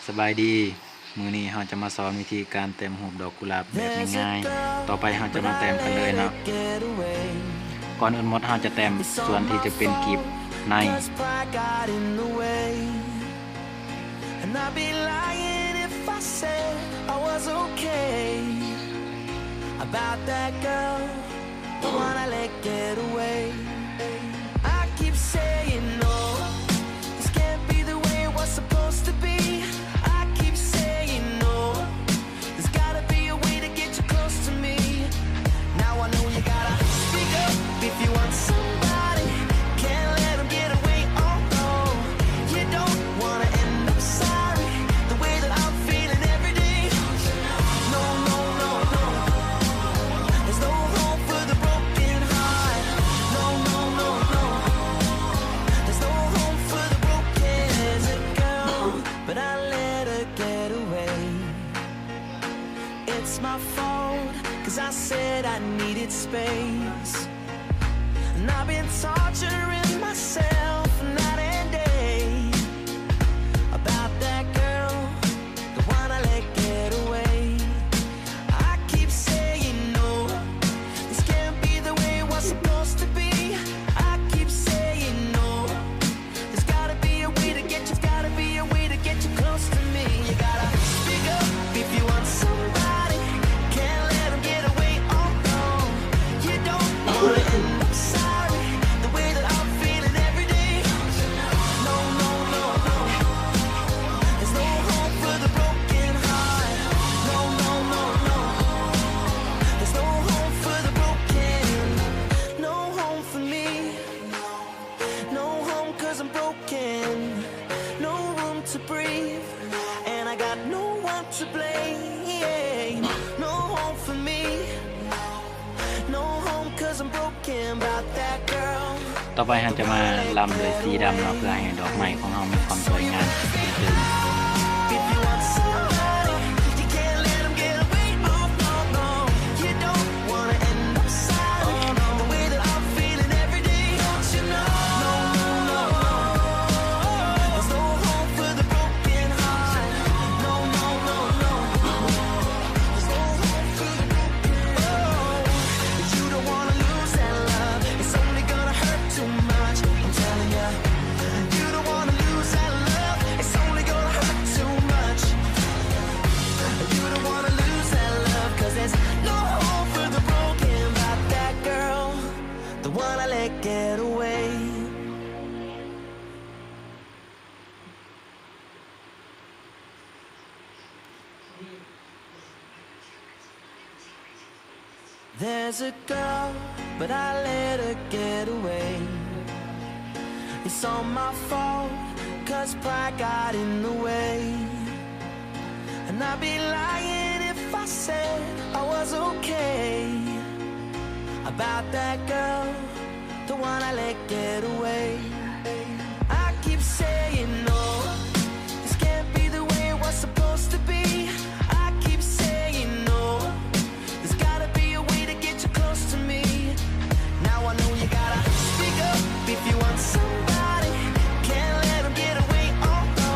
สบายดีมื้อนี้เราจะมาสอนวิธีการแต่งรูปดอกกุหลาบแบบง่ายๆต่อไปเราจะมาแต่งกันเลยเนาะก่อนอื่นหมดเราจะแต่งส่วนที่จะเป็นกลีบในAbout that girl, the one I let get away. I keep saying no, this can't be the way it was supposed to be. I keep saying no, there's gotta be a way to get you close to me. Now I know you gotta speak up if you want somebody. Can't let them get away, oh no. You don't wanna end up sorry, the way that I'm feeling every day. No, no, no, no. There's no hope for the broken heart. No, no, no, no. There's no hope for the broken girl, but I let her get away. It's my fault, 'cause I said I needed space, and I've been torturing myself night and day about that girl, the one I let get away. I keep saying no, this can't be the way it was supposed to be. I keep saying no, there's gotta be a way to get you, gotta be a way to get you close to me. You gotta speak up if you want somebody. Can't let them get away, oh no. You don't wanna end up sorry, the way that I'm feeling every day. No, no, no, no. There's no hope for the broken heart. No, no, no, no. There's no hope for the broken. No home for me. No home 'cause I'm broken. No room to breathe, and I got no one to blame. No home for me. No home 'cause I'm broken about that girl. ต่อไปเราจะมาลำด้วยสีดำเนาะเพื่อให้ดอกไม้ของเรามีความสวยงามยิ่งขึ้น If you want somebody, you can't let them get away. Oh no, no. You don't wanna end up sorry, the way that I'm feeling every day. Don't you know? No, no, no, no. There's no hope for the broken heart. No, no, no, no. There's no hope for the broken heart. You don't wanna lose that love. It's only gonna hurt too much. I'm telling ya. You don't wanna lose that love. It's only gonna hurt too much. You don't wanna lose that love, 'cause there's no hope for the broken about that girl, the one I let get away. There's a girl, but I let her get away. It's all my fault, 'cause pride got in the way. And I'd be lying if I said I was okay about that girl, the one I let get away. I keep saying no, this can't be the way it was supposed to be. I keep saying no, there's gotta be a way to get you close to me. Now I know you gotta speak up if you want somebody. Can't let them get away, oh no.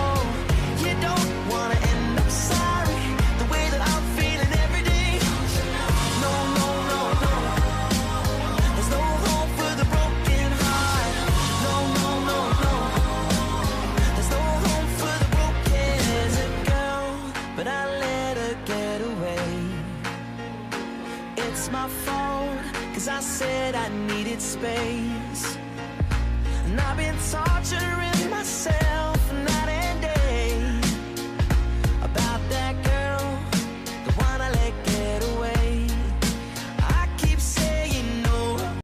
You don't wanna end up sorry, the way that I'm feeling every day. No, no, no, no. There's no hope for the broken heart. No, no, no, no. There's no hope for the broken girl, but I let her get away. It's my fault, 'cause I said I needed space, and I've been tortured